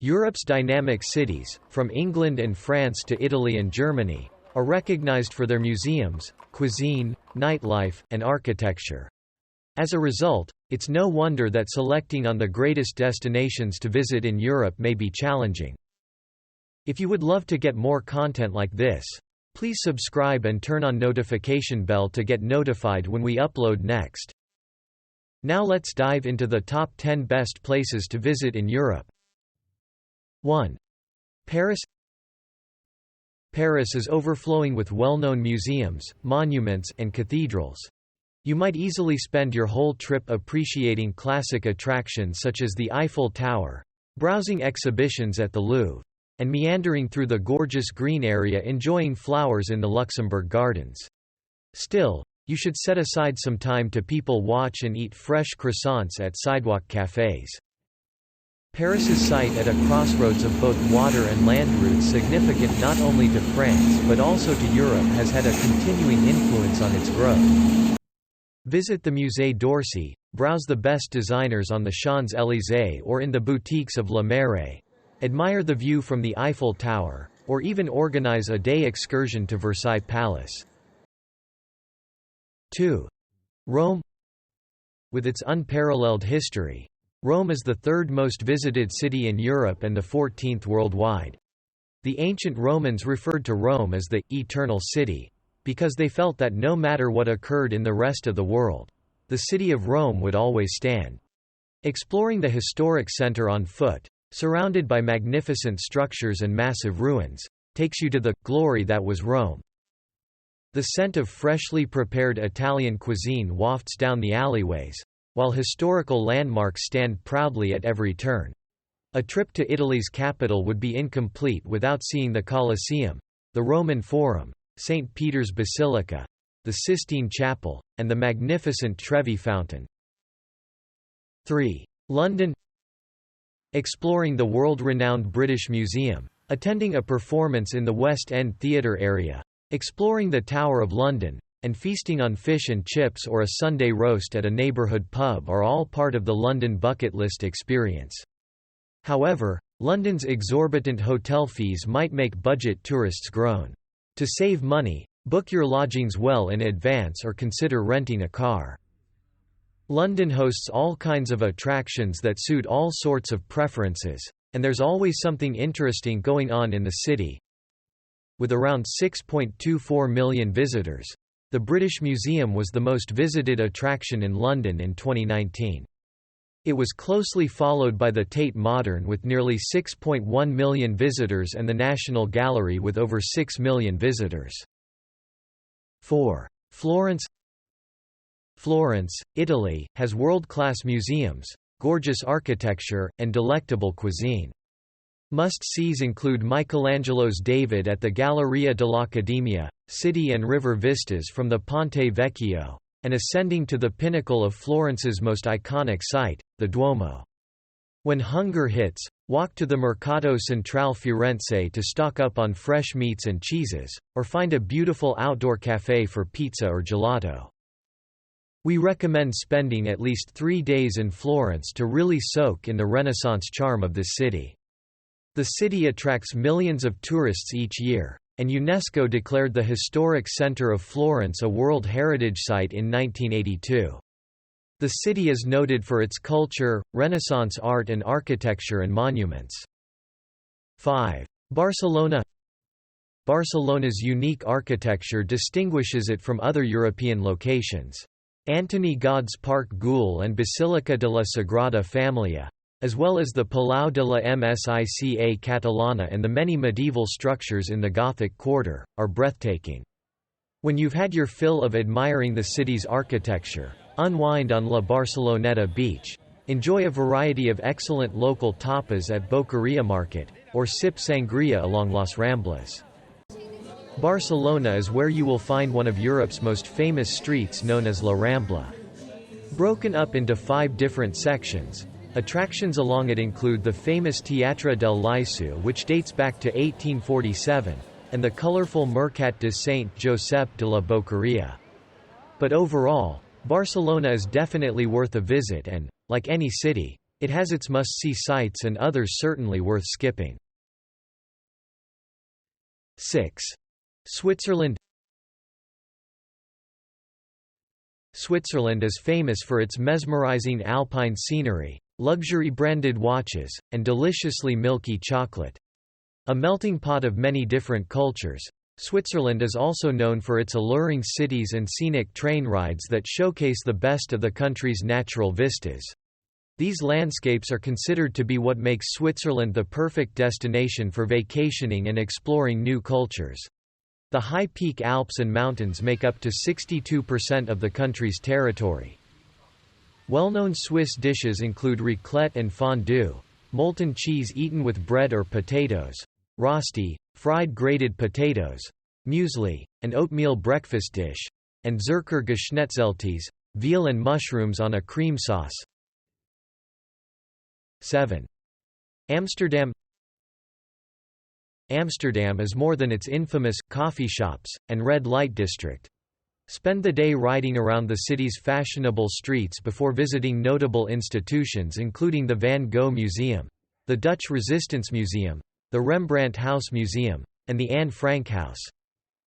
Europe's dynamic cities, from England and France to Italy and Germany, are recognized for their museums, cuisine, nightlife, and architecture. As a result, it's no wonder that selecting on the greatest destinations to visit in Europe may be challenging. If you would love to get more content like this, please subscribe and turn on notification bell to get notified when we upload next. Now let's dive into the top 10 best places to visit in Europe. 1. Paris. Paris is overflowing with well-known museums, monuments, and cathedrals. You might easily spend your whole trip appreciating classic attractions such as the Eiffel Tower, browsing exhibitions at the Louvre, and meandering through the gorgeous green area enjoying flowers in the Luxembourg Gardens. Still, you should set aside some time to people watch and eat fresh croissants at sidewalk cafés. Paris's site at a crossroads of both water and land routes, significant not only to France but also to Europe, has had a continuing influence on its growth. Visit the Musée d'Orsay, browse the best designers on the Champs-Élysées or in the boutiques of Le Marais, admire the view from the Eiffel Tower, or even organize a day excursion to Versailles Palace. 2. Rome. With its unparalleled history, Rome is the third most visited city in Europe and the 14th worldwide. The ancient Romans referred to Rome as the Eternal City, because they felt that no matter what occurred in the rest of the world, the city of Rome would always stand. Exploring the historic center on foot, surrounded by magnificent structures and massive ruins, takes you to the glory that was Rome. The scent of freshly prepared Italian cuisine wafts down the alleyways, while historical landmarks stand proudly at every turn. A trip to Italy's capital would be incomplete without seeing the Colosseum, the Roman Forum, St. Peter's Basilica, the Sistine Chapel, and the magnificent Trevi Fountain. 3. London. Exploring the world-renowned British Museum, attending a performance in the West End theatre area, exploring the Tower of London, and feasting on fish and chips or a Sunday roast at a neighbourhood pub are all part of the London bucket list experience. However, London's exorbitant hotel fees might make budget tourists groan. To save money, book your lodgings well in advance or consider renting a car. London hosts all kinds of attractions that suit all sorts of preferences, and there's always something interesting going on in the city. With around 6.24 million visitors, the British Museum was the most visited attraction in London in 2019. It was closely followed by the Tate Modern with nearly 6.1 million visitors and the National Gallery with over 6 million visitors. 4. Florence. Florence, Italy, has world-class museums, gorgeous architecture, and delectable cuisine. Must-sees include Michelangelo's David at the Galleria dell'Accademia, city and river vistas from the Ponte Vecchio, and ascending to the pinnacle of Florence's most iconic site, the Duomo. When hunger hits, walk to the Mercato Centrale Firenze to stock up on fresh meats and cheeses, or find a beautiful outdoor café for pizza or gelato. We recommend spending at least 3 days in Florence to really soak in the Renaissance charm of this city. The city attracts millions of tourists each year, and UNESCO declared the historic center of Florence a World Heritage Site in 1982. The city is noted for its culture, Renaissance art and architecture and monuments. 5. Barcelona. Barcelona's unique architecture distinguishes it from other European locations. Antoni Gaudí's Parc Güell and Basílica de la Sagrada Família, as well as the Palau de la Msica Catalana and the many medieval structures in the Gothic Quarter, are breathtaking. When you've had your fill of admiring the city's architecture, unwind on La Barceloneta beach, enjoy a variety of excellent local tapas at Boqueria Market, or sip sangria along Las Ramblas. Barcelona is where you will find one of Europe's most famous streets known as La Rambla. Broken up into 5 different sections, attractions along it include the famous Teatre del Liceu, which dates back to 1847, and the colorful Mercat de Saint Josep de la Boqueria. But overall, Barcelona is definitely worth a visit and, like any city, It has its must-see sights and others certainly worth skipping. 6. Switzerland. Switzerland is famous for its mesmerizing alpine scenery, luxury-branded watches, and deliciously milky chocolate. A melting pot of many different cultures, Switzerland is also known for its alluring cities and scenic train rides that showcase the best of the country's natural vistas. These landscapes are considered to be what makes Switzerland the perfect destination for vacationing and exploring new cultures. The high peak Alps and mountains make up to 62% of the country's territory. Well-known Swiss dishes include raclette and fondue, molten cheese eaten with bread or potatoes, rosti, fried grated potatoes, muesli, an oatmeal breakfast dish, and Zürcher Geschnetzeltes, veal and mushrooms on a cream sauce. 7. Amsterdam. Amsterdam is more than its infamous coffee shops and red light district. Spend the day riding around the city's fashionable streets before visiting notable institutions including the Van Gogh Museum, the Dutch Resistance Museum, the Rembrandt House Museum, and the Anne Frank House.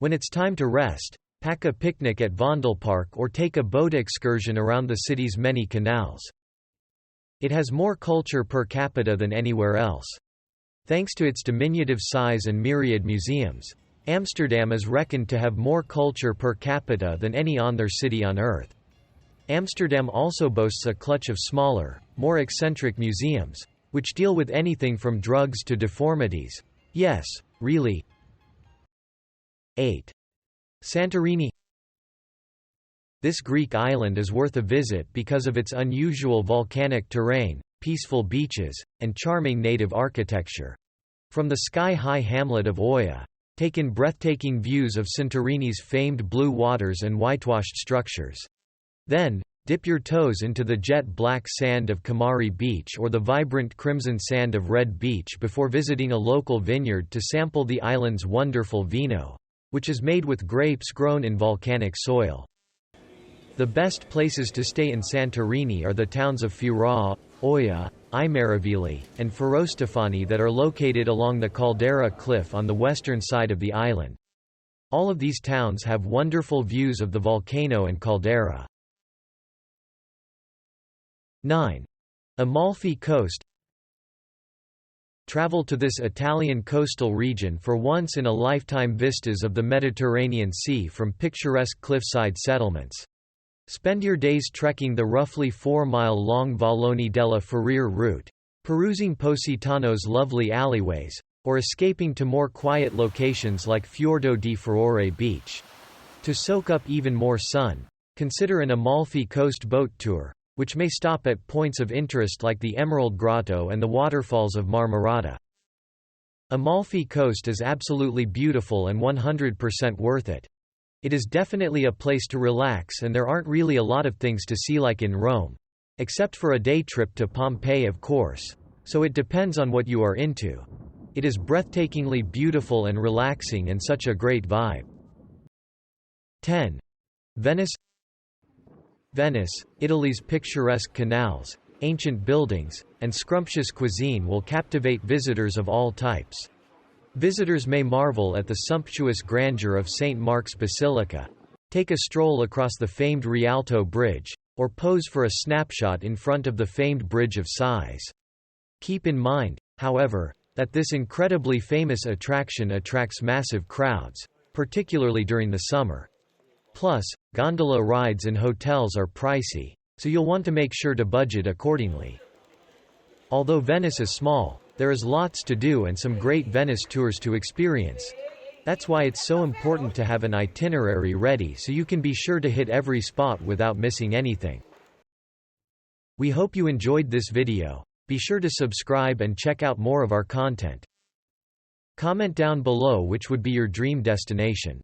When it's time to rest, pack a picnic at Vondelpark or take a boat excursion around the city's many canals. It has more culture per capita than anywhere else. Thanks to its diminutive size and myriad museums, Amsterdam is reckoned to have more culture per capita than any other city on Earth. Amsterdam also boasts a clutch of smaller, more eccentric museums, which deal with anything from drugs to deformities. Yes, really. 8. Santorini. This Greek island is worth a visit because of its unusual volcanic terrain, peaceful beaches, and charming native architecture. From the sky-high hamlet of Oia, take in breathtaking views of Santorini's famed blue waters and whitewashed structures. Then, dip your toes into the jet-black sand of Kamari Beach or the vibrant crimson sand of Red Beach before visiting a local vineyard to sample the island's wonderful vino, which is made with grapes grown in volcanic soil. The best places to stay in Santorini are the towns of Firaw, Oia, Imeravili, and Ferostefani that are located along the Caldera Cliff on the western side of the island. All of these towns have wonderful views of the volcano and caldera. 9. Amalfi Coast. Travel to this Italian coastal region for once-in-a-lifetime vistas of the Mediterranean Sea from picturesque cliffside settlements. Spend your days trekking the roughly 4-mile-long Valloni della Ferriere route, perusing Positano's lovely alleyways, or escaping to more quiet locations like Fiordo di Furore Beach. To soak up even more sun, consider an Amalfi Coast boat tour, which may stop at points of interest like the Emerald Grotto and the waterfalls of Marmorata. Amalfi Coast is absolutely beautiful and 100% worth it. It is definitely a place to relax and there aren't really a lot of things to see like in Rome. Except for a day trip to Pompeii of course, so it depends on what you are into. It is breathtakingly beautiful and relaxing and such a great vibe. 10. Venice. Venice, Italy's picturesque canals, ancient buildings, and scrumptious cuisine will captivate visitors of all types. Visitors may marvel at the sumptuous grandeur of St. Mark's Basilica, take a stroll across the famed Rialto Bridge, or pose for a snapshot in front of the famed Bridge of Sighs. Keep in mind, however, that this incredibly famous attraction attracts massive crowds, particularly during the summer. Plus, gondola rides and hotels are pricey, so you'll want to make sure to budget accordingly. Although Venice is small, there is lots to do and some great Venice tours to experience. That's why it's so important to have an itinerary ready so you can be sure to hit every spot without missing anything. We hope you enjoyed this video. Be sure to subscribe and check out more of our content. Comment down below which would be your dream destination.